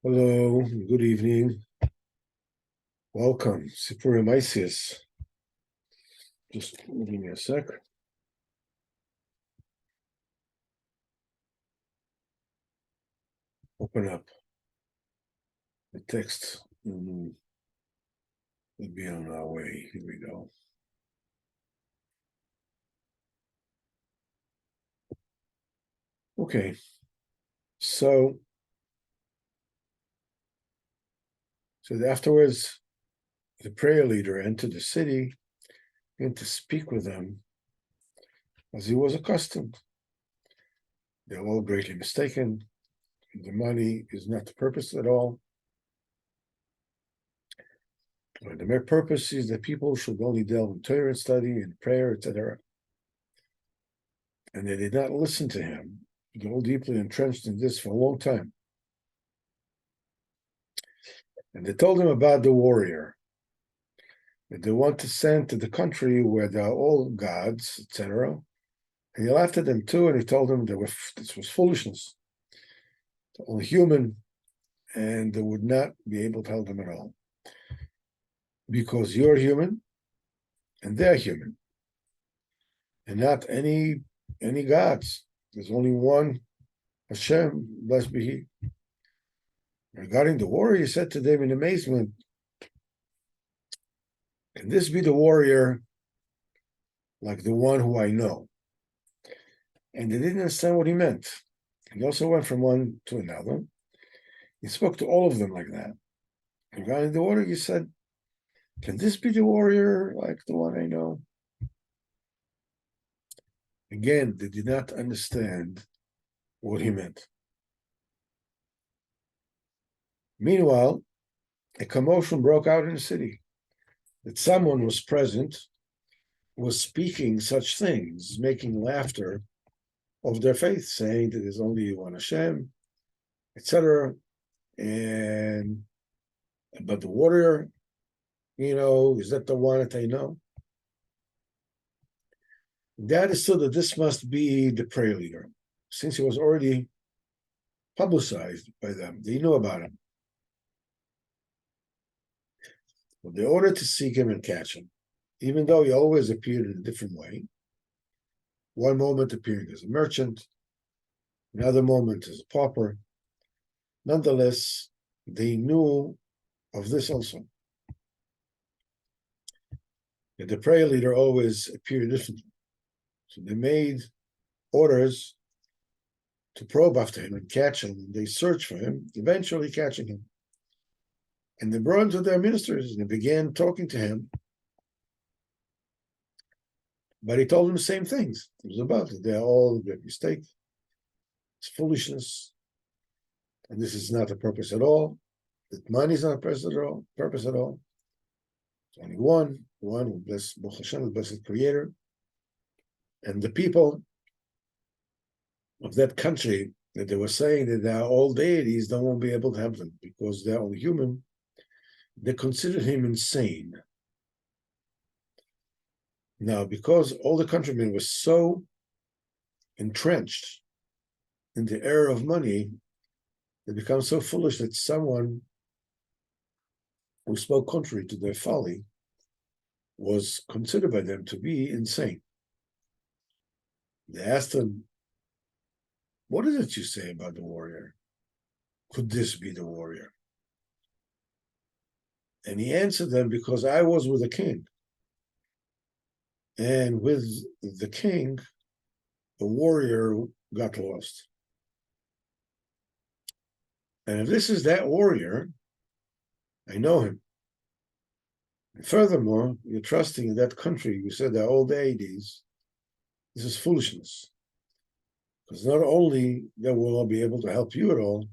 Hello, good evening. Welcome, Sipur Maisius. Just give me a sec. Open up the text. We'll be on our way. Here we go. Okay, so afterwards, the prayer leader entered the city and to speak with them as he was accustomed. They're all greatly mistaken. The money is not the purpose at all. The mere purpose is that people should only delve in Torah study and prayer, etc. And they did not listen to him. They're all deeply entrenched in this for a long time. And they told him about the warrior that they want to send to the country where there are all gods, etc. And he laughed at them too, and he told them this was foolishness. They're only human, and they would not be able to help them at all. Because you're human, and they're human, and not any gods. There's only one Hashem, blessed be He. Regarding the warrior, he said to them in amazement, can this be the warrior like the one who I know? And they didn't understand what he meant. He also went from one to another. He spoke to all of them like that. Regarding the warrior, he said, can this be the warrior like the one I know? Again, they did not understand what he meant. Meanwhile, a commotion broke out in the city that someone was present, was speaking such things, making laughter of their faith, saying that there's only one Hashem, etc. But the warrior, is that the one that I know? They understood that this must be the prayer leader, since he was already publicized by them. They knew about him. But they ordered to seek him and catch him, even though he always appeared in a different way. One moment appearing as a merchant, another moment as a pauper. Nonetheless, they knew of this also. That the prayer leader always appeared differently. So they made orders to probe after him and catch him. They searched for him, eventually catching him. And they brought him to their ministers and they began talking to him. But he told them the same things. It was about it. They're all a great mistake. It's foolishness. And this is not the purpose at all. That money is not a purpose at all. It's only one who bless Baruch Hashem, the blessed Creator. And the people of that country that they were saying that they are all deities, they won't be able to help them because they're only human. They considered him insane. Now, because all the countrymen were so entrenched in the error of money, they become so foolish that someone who spoke contrary to their folly was considered by them to be insane. They asked him, what is it you say about the warrior? Could this be the warrior? And he answered them, because I was with the king. And with the king, the warrior got lost. And if this is that warrior, I know him. And furthermore, you're trusting in that country. You said they're all deities. This is foolishness. Because not only they will not be able to help you at all,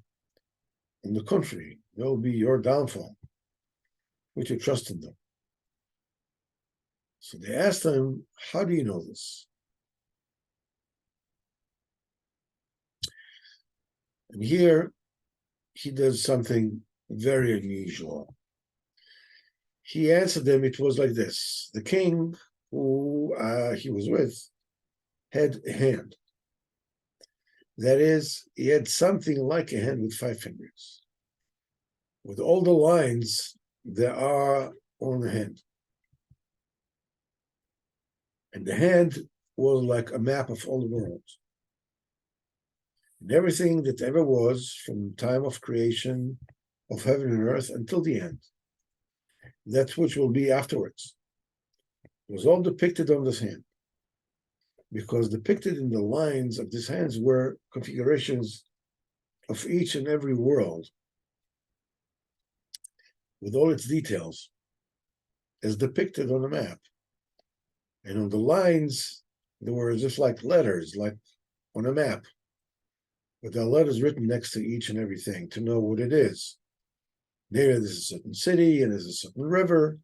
in the country, that will be your downfall, which you trust in them. So they asked him, how do you know this? And here, he does something very unusual. He answered them, it was like this. The king who he was with had a hand. That is, he had something like a hand with 5 fingers. with all the lines there are on the hand. And the hand was like a map of all the worlds. And everything that ever was from the time of creation of heaven and earth until the end. That which will be afterwards. It was all depicted on this hand. Because depicted in the lines of these hands were configurations of each and every world with all its details as depicted on the map. And on the lines, there were just like letters, like on a map. But there are letters written next to each and everything to know what it is. There, there's a certain city and there's a certain river.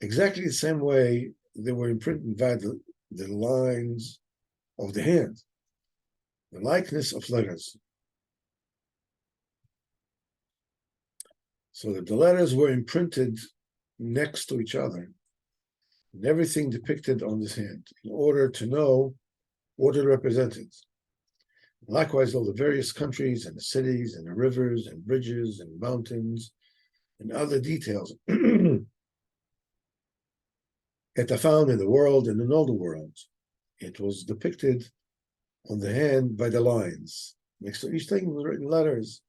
Exactly the same way they were imprinted by the lines of the hand, the likeness of letters. So that the letters were imprinted next to each other, and everything depicted on this hand, in order to know what it represented. Likewise, all the various countries and the cities and the rivers and bridges and mountains and other details that are found in the world and in all the worlds. It was depicted on the hand by the lines. Next to each thing was written letters.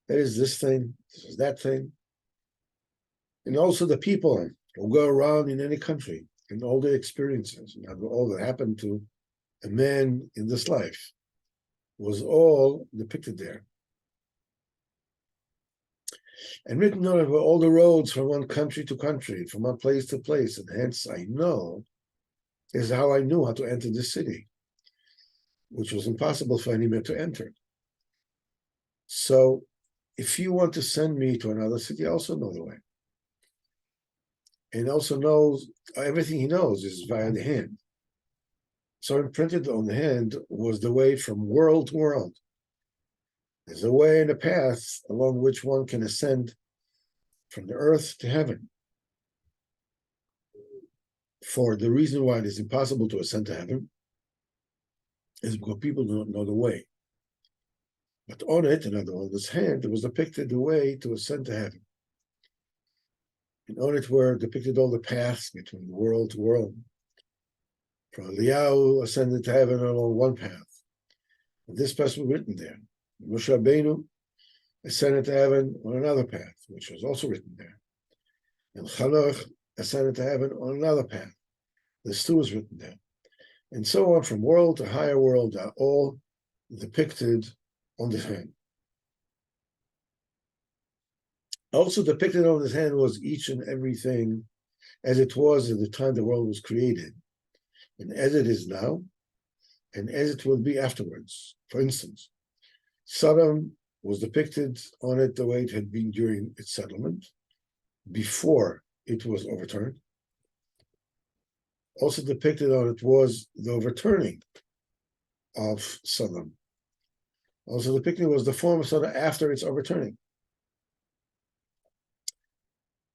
That is this thing, this is that thing. And also the people who go around in any country and all their experiences, and all that happened to a man in this life was all depicted there. And written on over all the roads from one country to country, from one place to place, and hence I know is how I knew how to enter this city, which was impossible for any man to enter. So if you want to send me to another city, I also know the way. And also knows, everything he knows is via the hand. So imprinted on the hand was the way from world to world. There's a way and a path along which one can ascend from the earth to heaven. For the reason why it is impossible to ascend to heaven is because people don't know the way. But on it, and on this hand, there was depicted the way to ascend to heaven. And on it were depicted all the paths between world to world. From Eliyahu ascended to heaven along one path. And this path was written there. Moshe Rabbeinu ascended to heaven on another path, which was also written there. And Chanoch ascended to heaven on another path. This too was written there. And so on from world to higher world are all depicted on this hand. Also depicted on this hand was each and everything as it was at the time the world was created, and as it is now, and as it will be afterwards. For instance, Sodom was depicted on it the way it had been during its settlement, before it was overturned. Also depicted on it was the overturning of Sodom. Also depicted was the form of Sodom after its overturning.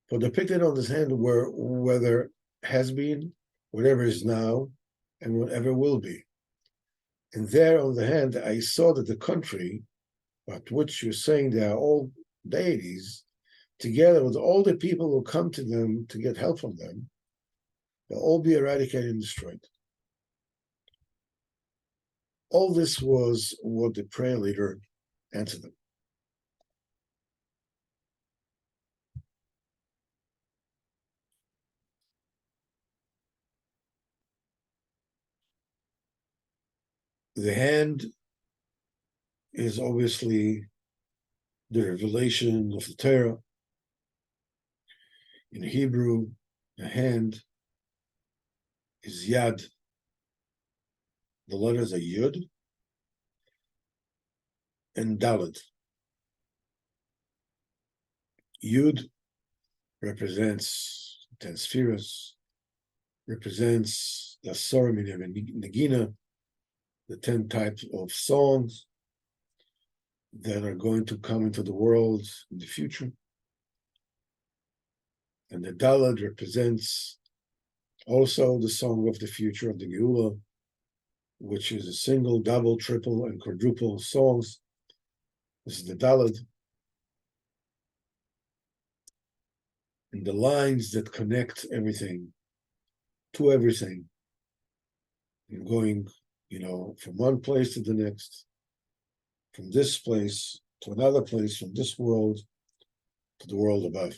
But depicted on this hand were whether has been, whatever is now, and whatever will be. And there on the hand, I saw that the country, about which you're saying they are all deities, together with all the people who come to them to get help from them, they'll all be eradicated and destroyed. All this was what the prayer leader answered them. The hand is obviously the revelation of the Torah. In Hebrew, the hand is Yad. The letters are Yud and Dalet. Yud represents 10 spheres, represents the Sorim and Nagina, the 10 types of songs that are going to come into the world in the future. And the Dalet represents also the song of the future of the Geula, which is a single, double, triple, and quadruple songs. This is the Dalet. and the lines that connect everything to everything, and going, from one place to the next, from this place to another place, from this world to the world above.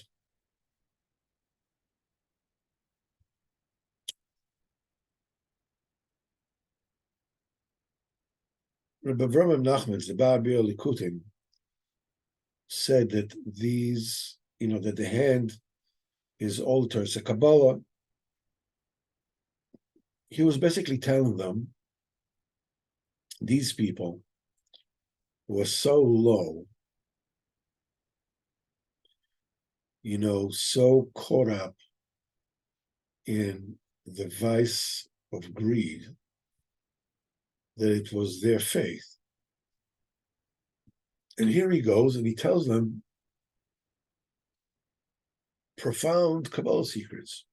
Rabbi Avraham Nachman, the Baal Likutim, said that that the hand is altered. It's a Kabalah. He was basically telling them, these people were so low, so caught up in the vice of greed, that it was their faith. And here he goes and he tells them profound Kabbalah secrets.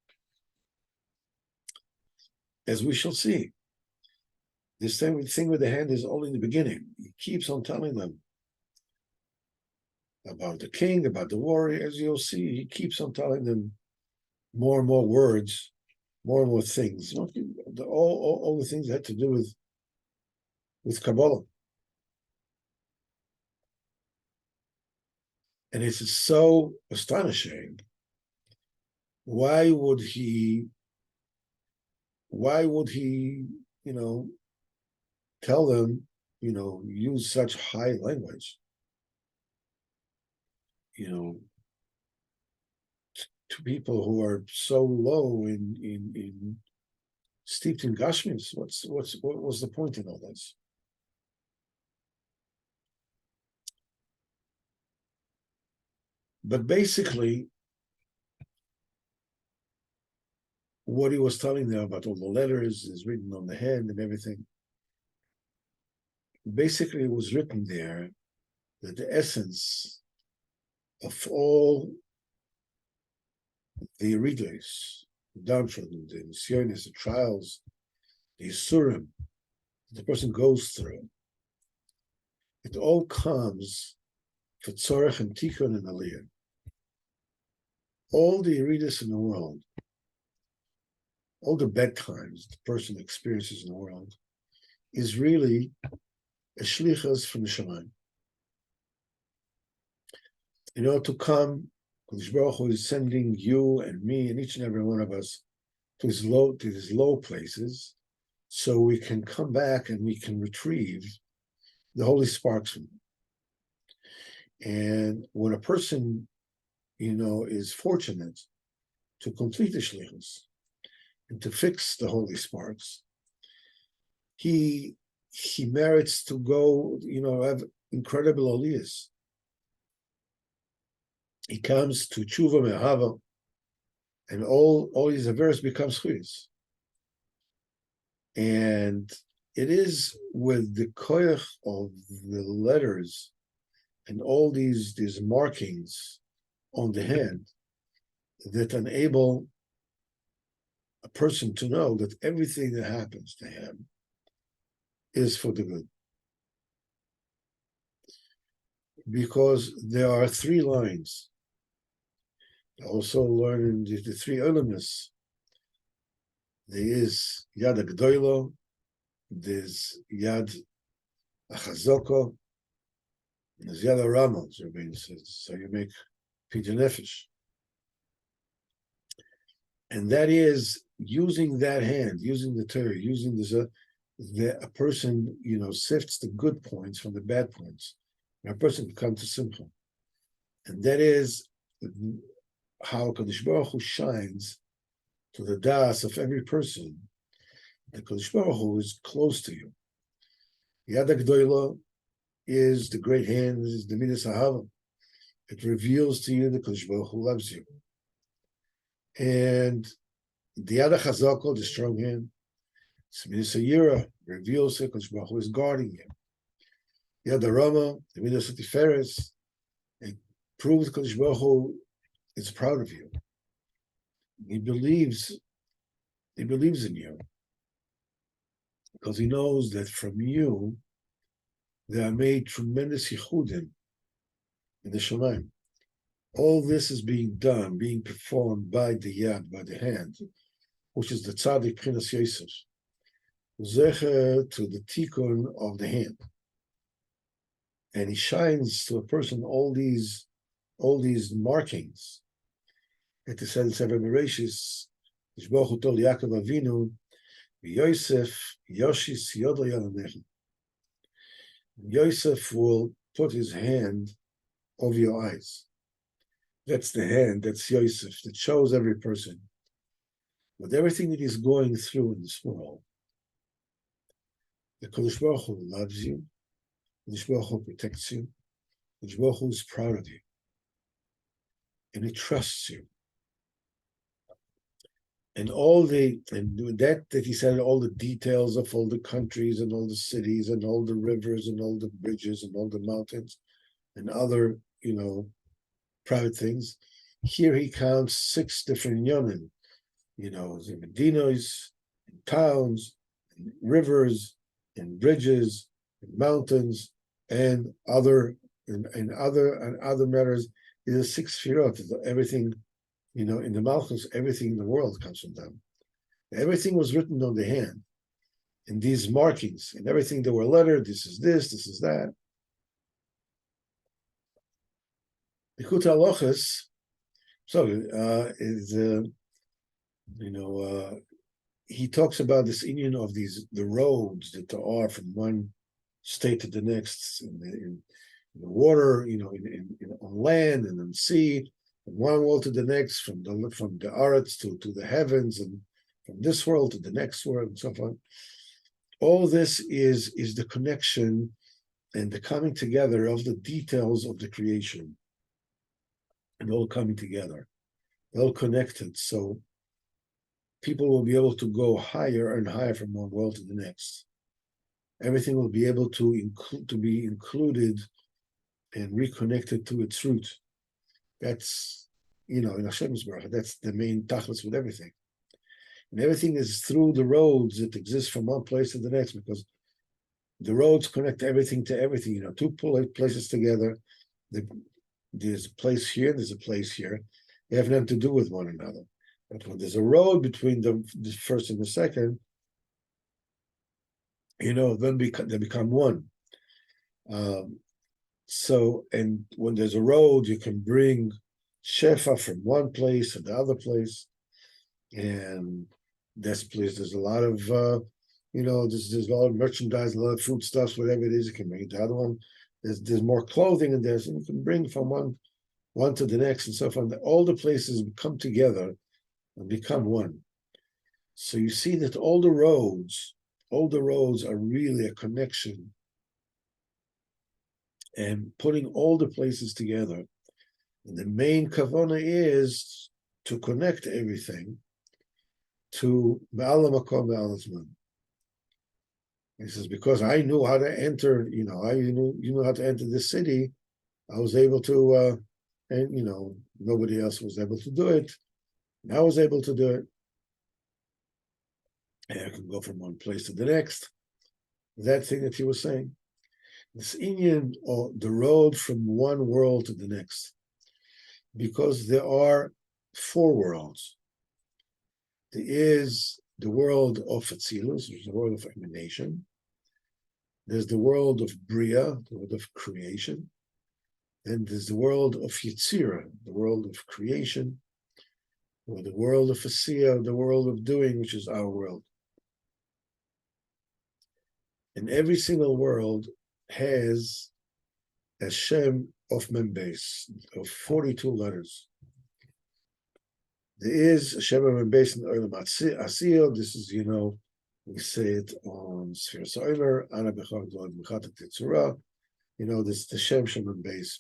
As we shall see, this thing with the hand is only in the beginning. He keeps on telling them about the king, about the warrior. As you'll see, he keeps on telling them more and more words, more and more things. All the things that had to do with Kabbalah. And it's so astonishing. Why would he, tell them, use such high language, to people who are so low in steeped in Gashmis? What was the point in all this? But basically, what he was telling them about all the letters is written on the hand and everything. Basically, it was written there that the essence of all the Iridos, the downtrodden, the Nisyonis, the trials, the Yisurim, the person goes through, it all comes for Tzorech and Tikkun and Aliyah. All the Iridos in the world, all the bad times the person experiences in the world, is really a shlichus from the Shemayim. In order to come, Kodesh Baruch Hu is sending you and me and each and every one of us to these low places, so we can come back and we can retrieve the holy sparks from them. And when a person, is fortunate to complete the shlichus and to fix the holy sparks, he merits to go, have incredible aliyahs. He comes to tshuva me'ahava, and all his averus becomes chuyas. And it is with the koyach of the letters and all these markings on the hand that enable a person to know that everything that happens to him is for the good. Because there are three lines. I also learned the three elements. There is Yad HaGdoilo, there's Yad HaChazoko, there's Yad HaRama, as Rabbeinu says. So you make Pidyon Nefesh. And that is using that hand, using the Torah, using a person, sifts the good points from the bad points. And a person can come to Simcha. And that is how Kadosh Baruch Hu shines to the das of every person. The Kadosh Baruch Hu is close to you. Yad HaGdoilo is the great hand, is the Midas Ahava. It reveals to you the Kadosh Baruch Hu loves you. And the Yad HaChazoko, the strong hand, Midas Yira, reveals that Kadosh Baruch Hu is guarding you. Yad HaRama, the Midas Tiferes, it proves Kadosh Baruch Hu is proud of you. He believes in you because he knows that from you there are made tremendous yichudim in the Shemayim. All this is being done, being performed by the yad, by the hand, which is the tzaddik Prinas Yosef, zecher to the tikkun of the hand, and he shines to a person all these markings. It is said in Sefer Bereshis, Yishboch Hu told Yaakov Avinu, Yosef Yoshis Yodo Yalanecha. Yosef will put his hand over your eyes. That's the hand, that's Yosef, that shows every person. With everything that he's going through in this world, the Kodesh Baruch Hu loves you, the Kodesh Baruch Hu protects you, the Kodesh Baruch Hu is proud of you, and he trusts you. And that he said all the details of all the countries and all the cities and all the rivers and all the bridges and all the mountains and other, private things. Here he counts 6 different yonim, the medinos, and towns, and rivers, and bridges, and mountains, and other matters. These are 6 sefirot. Everything, in the Malchus, everything in the world comes from them. Everything was written on the hand, in these markings, and everything that were lettered. This is this is that. The Kut Halachas, he talks about this union of the roads that are from one state to the next, in the water, on land and on sea, from one world to the next, from the Aretz to the heavens, and from this world to the next world, and so on. All this is the connection and the coming together of the details of the creation, and all coming together, all connected. So people will be able to go higher and higher from one world to the next. Everything will be able to be included and reconnected to its root. That's, in Hashem's Baruch, that's the main tachlis with everything. And everything is through the roads that exist from one place to the next, because the roads connect everything to everything. 2 places together, there's a place here, there's a place here. They have nothing to do with one another. But when there's a road between the first and the second, then they become one. And when there's a road, you can bring shefa from one place to the other place, and this place there's a lot of there's a lot of merchandise, a lot of food stuffs, whatever it is. You can bring it to the other one. There's more clothing in there, so you can bring from one to the next and so on. All the places come together and become one. So you see that all the roads are really a connection, and putting all the places together. And the main kavana is to connect everything to Ba'al Makom Ba'al Zman. He says, because I knew how to enter, you know how to enter the city, I was able to, and nobody else was able to do it. And I was able to do it. And I can go from one place to the next. That thing that he was saying. This Indian, or the road from one world to the next. Because there are 4 worlds. There is the world of Atzilus, which is the world of emanation. There's the world of Bria, the world of creation. And there's the world of Yetzirah, the world of creation, or the world of Asiyah, the world of doing, which is our world. And every single world has a Shem of Membes, of 42 letters. There is a Shem of Membes in the Olam Asiyah. This is, we say it on Sfir Soimer, Ana Bechad Dod Mechatek Tetzura. This the Shem Membes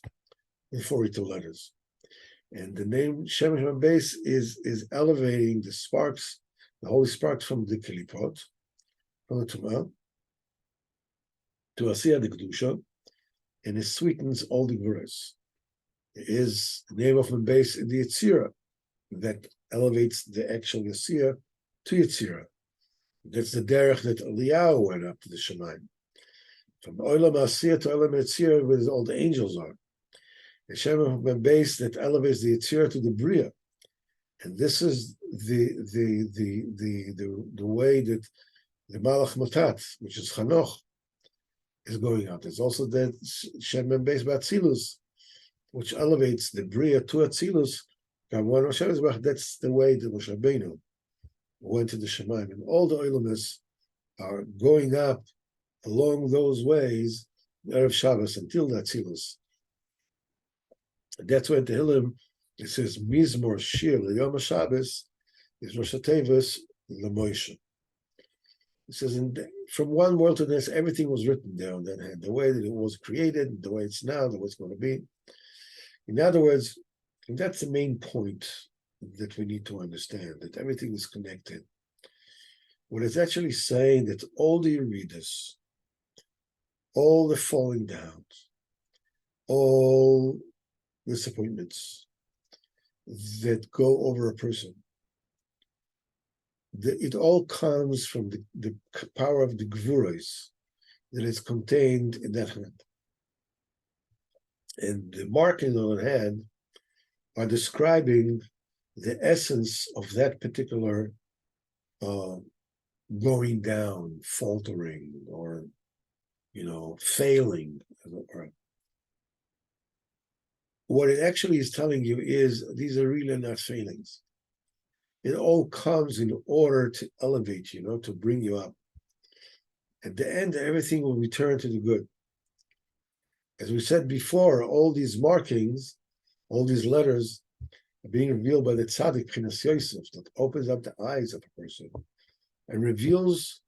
in 42 letters. And the name Shem Membes is elevating the sparks, the holy sparks from the Kelipot, from the Tumah, to Asiyah the Kedusha, and it sweetens all the Gvuras. It is the name of Membes in the Yetzirah that elevates the actual Asiyah to Yetzirah. That's the derech that Eliyahu went up to the Shemaim. From Olam Asiyah to Olam Yetzirah, where all the angels are. a Shem base that elevates the Yitzhira to the Bria. And this is the way that the Malach Matat, which is Chanoch, is going out. There's also that Shem base Batzilus, which elevates the Bria to Atzilus. That's the way that Moshe Rabbeinu went to the Shemaim. And all the Oilimus are going up along those ways, Erev Shabbos, until the Atzilus. And that's why in Tehillim, it says, Mizmor Shir L'Yom HaShabbos is Rosh HaTevos L'Moshe. It says, from one world to the next, everything was written there on that hand, the way that it was created, the way it's now, the way it's going to be. In other words, and that's the main point that we need to understand, that everything is connected. What it's actually saying that all the Yeridas, all the falling down, all disappointments that go over a person, it all comes from the power of the Gvuros that is contained in that hand. And the marking on the hand are describing the essence of that particular going down, faltering, or failing. What it actually is telling you is these are really not failings. It all comes in order to elevate you, to bring you up. At the end, everything will return to the good. As we said before, all these markings, all these letters are being revealed by the tzaddik, Chinas Yosef, that opens up the eyes of a person and reveals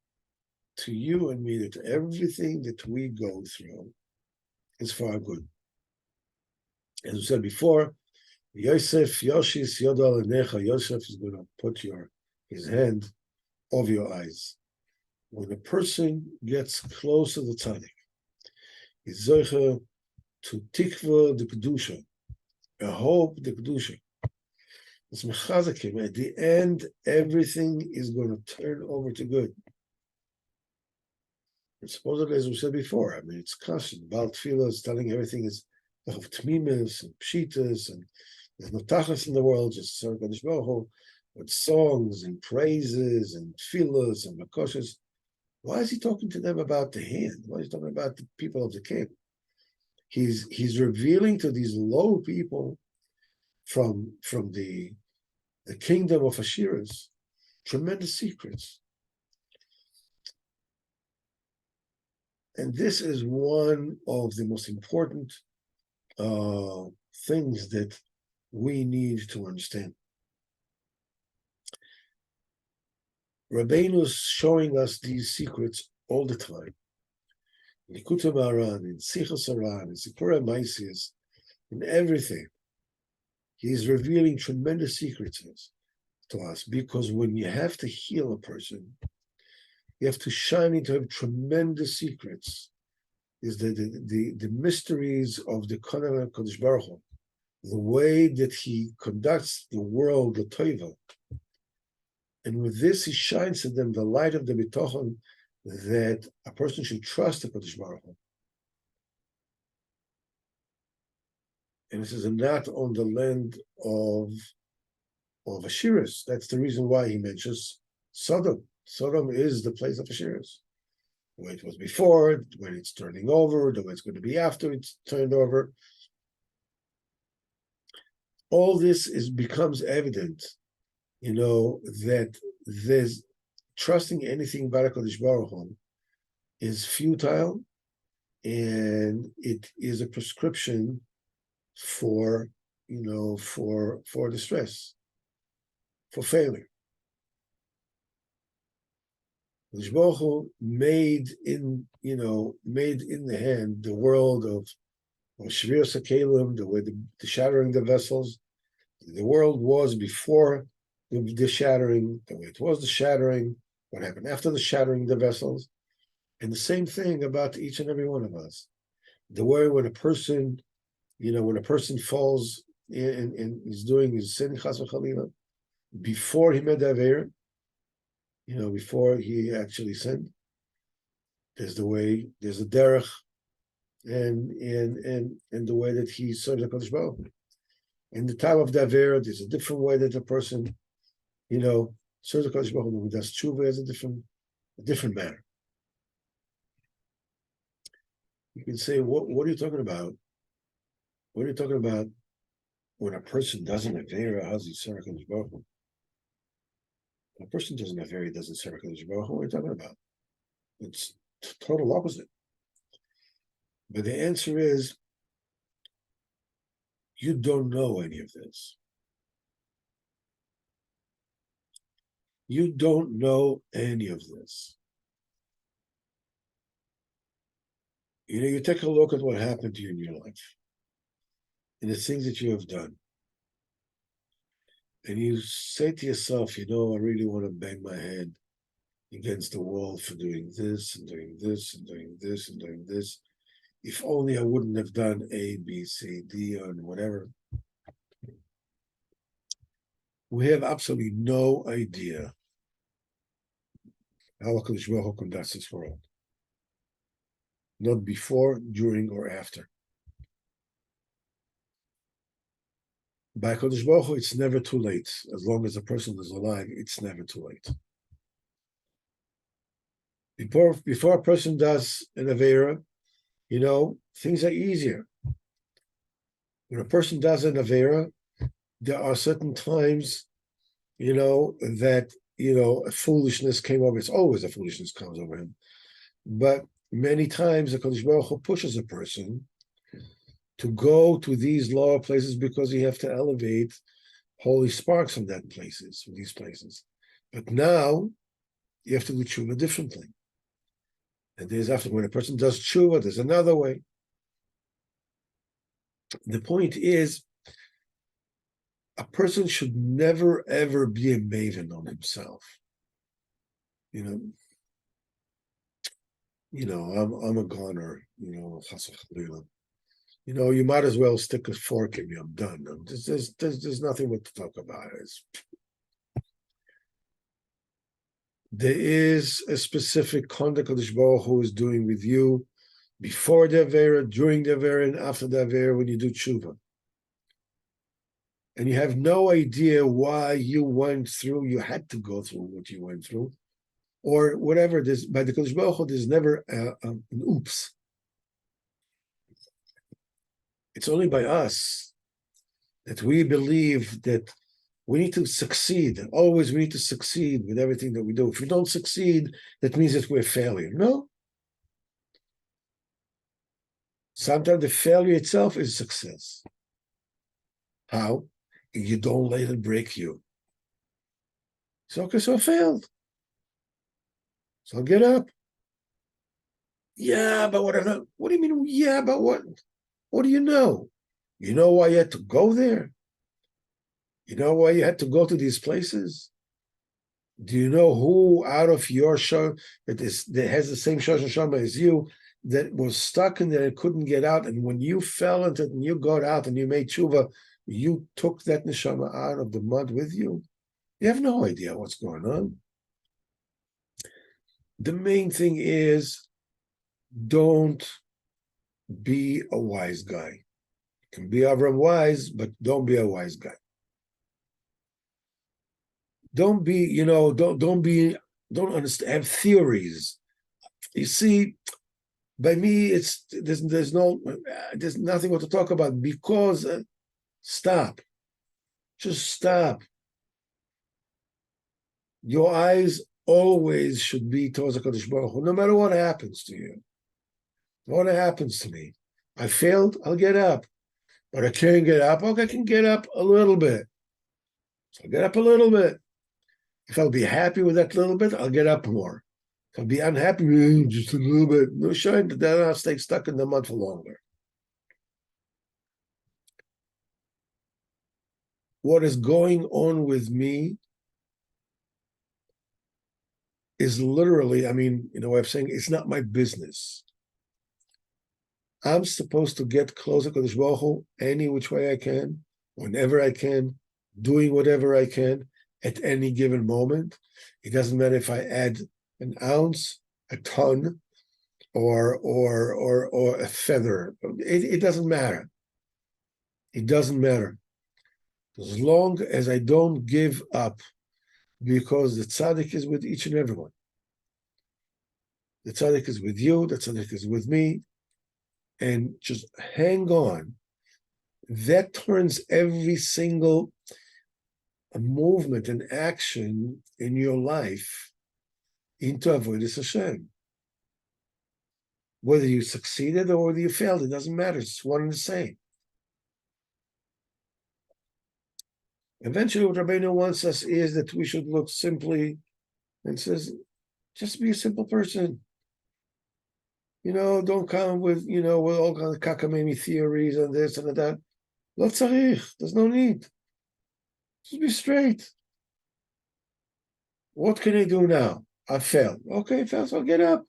to you and me that everything that we go through is for our good. As we said before, Yosef, Yoshis, Yodal Necha, Yosef is going to put his hand over your eyes. When a person gets close to the tzaddik, he's zoicha to tikva the kedusha, a hope the kedusha. It's mechazakim. At the end, everything is going to turn over to good. And supposedly, as we said before, it's constant. Baal Tefillah is telling everything is of tmimis and pshitas, and there's no tachlis in the world, just Tzar Kadosh Baruch Hu, with songs and praises and tefillas and makoshes. Why is he talking to them about the hand? Why is he talking about the people of the camp? He's revealing to these low people from the kingdom of Ashiras tremendous secrets. And this is one of the most important things that we need to understand. Rabbeinu is showing us these secrets all the time. In Likutei Moharan, in Sichos Haran, in Sipurei Maisius, in everything. He's revealing tremendous secrets to us, because when you have to heal a person, you have to shine into him tremendous secrets. Is the mysteries of the Kadosh Baruch Hu, the way that he conducts the world, the Tova. And with this, he shines to them the light of the Bitochon that a person should trust the Kadosh Baruch Hu. And this is not on the land of Ashiras. That's the reason why he mentions Sodom. Sodom is the place of Ashiras. The way it was before, when it's turning over, the way it's going to be after it's turned over. All this becomes evident, that there's trusting anything by HaKadosh Baruch Hu is futile, and it is a prescription for distress, for failure. HaKadosh Baruch Hu made in the hand the world of Shvir Sakelim, the way the shattering the vessels. The world was before the shattering, the way it was the shattering, what happened after the shattering the vessels, and the same thing about each and every one of us. The way when a person falls and is doing his sin, chas v'chalila, before he made Aveir, before he actually sinned, there's a derech and the way that he serves the Kodesh Baruch Hu. In the time of the Avera, there's a different way that a person, serves the Kodesh Baruch Hu. When he does tshuva, has a different manner. You can say, what are you talking about? What are you talking about when a person doesn't Avera, how's he serve the Kodesh Baruch Hu? When a person doesn't Avera, he doesn't serve the Kodesh Baruch Hu. What are you talking about? It's total opposite. But the answer is, you don't know any of this. You don't know any of this. You take a look at what happened to you in your life and the things that you have done. And you say to yourself, I really want to bang my head against the wall for doing this and doing this and doing this and doing this. If only I wouldn't have done A, B, C, D, and whatever. We have absolutely no idea how HaKadosh Baruch Hu conducts this world. Not before, during, or after. By HaKadosh Baruch Hu, it's never too late. As long as a person is alive, it's never too late. Before a person does an Avera, things are easier. When a person does an Avera, there are certain times, that, a foolishness came over. It's always a foolishness comes over him. But many times the Kodesh Baruch Hu pushes a person to go to these lower places because you have to elevate holy sparks from these places. But now you have to do tshuva differently. And there's after when a person does tshuva, there's another way. The point is, a person should never ever be a maven on himself. I'm a goner, you might as well stick a fork in me. I'm done. There's nothing more to talk about. There is a specific conduct Kadosh Baruch Hu is doing with you before the Avera, during the Avera, and after the Avera when you do tshuva. And you have no idea why you had to go through what you went through, or whatever. By the Kadosh Baruch Hu, there's never an oops. It's only by us that we believe that we need to succeed. Always we need to succeed with everything that we do. If we don't succeed, that means that we're a failure. No. Sometimes the failure itself is success. How? You don't let it break you. So, okay, so I failed. So I'll get up. Yeah, but what do you mean, yeah, but what? What do you know? You know why you had to go there? You know why you had to go to these places? Do you know who out of your show that has the same Shosh Hashanah as you that was stuck in there and couldn't get out? And when you fell into it and you got out and you made tshuva, you took that neshama out of the mud with you? You have no idea what's going on. The main thing is, don't be a wise guy. You can be Avram wise, but don't be a wise guy. Don't be, don't understand, have theories. You see, by me, there's nothing what to talk about because stop. Just stop. Your eyes always should be towards the Kadosh Baruch Hu, no matter what happens to you. What happens to me? I failed, I'll get up. But I can't get up. Okay, I can get up a little bit. So I'll get up a little bit. If I'll be happy with that little bit, I'll get up more. If I'll be unhappy, just a little bit. No shine, then I'll stay stuck in the mud for longer. What is going on with me is literally, I'm saying it's not my business. I'm supposed to get closer to Kadosh Baruch Hu any which way I can, whenever I can, doing whatever I can at any given moment. It doesn't matter if I add an ounce, a ton, or a feather. It doesn't matter. It doesn't matter. As long as I don't give up, because the tzaddik is with each and everyone. The tzaddik is with you, the tzaddik is with me, and just hang on. That turns every single movement and action in your life into avodas Hashem. Whether you succeeded or whether you failed, it doesn't matter. It's one and the same. Eventually, what Rabbeinu wants us is that we should look simply and says, just be a simple person. Don't come with, with all kinds of cockamamie theories and this and that. Lo tzarich. There's no need. Just be straight. What can I do now? I failed. Okay, failed, so I'll get up.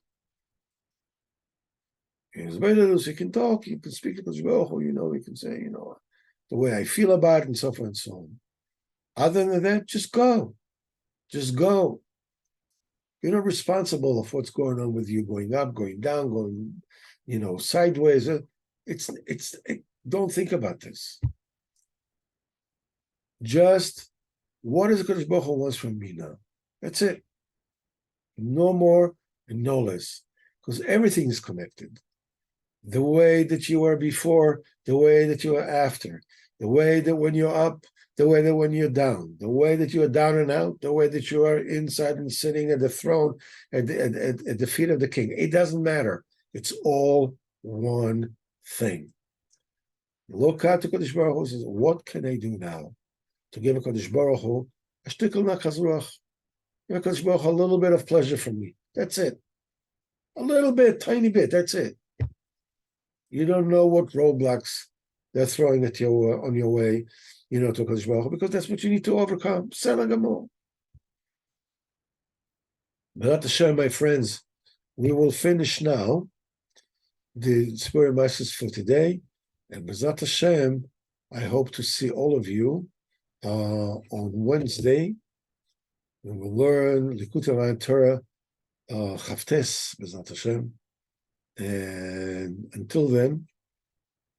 He's better, you can talk, you can speak to the Baruch, you can say, the way I feel about it and so forth and so on. Other than that, just go. Just go. You're not responsible of what's going on with you, going up, going down, going, sideways. Don't think about this. Just, what does the Kadosh Baruch Hu wants from me now? That's it. No more and no less. Because everything is connected. The way that you were before, the way that you are after, the way that when you're up, the way that when you're down, the way that you are down and out, the way that you are inside and sitting at the throne, at the feet of the king. It doesn't matter. It's all one thing. Look out to Kadosh Baruch Hu says, what can I do now to give a Kadosh Baruch Hu a shtickle nachazruach? Give a Kadosh Baruch Hu a little bit of pleasure from me. That's it. A little bit, tiny bit. That's it. You don't know what roadblocks they're throwing at you on your way, to Kadosh Baruch Hu, because that's what you need to overcome. Sela Gamor. But Hashem, my friends, we will finish now the Spirit Message for today, and B'ezrat Hashem, I hope to see all of you on Wednesday. We will learn Likutei Torah Chavtes B'ezrat Hashem. And until then,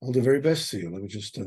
all the very best to you. Let me just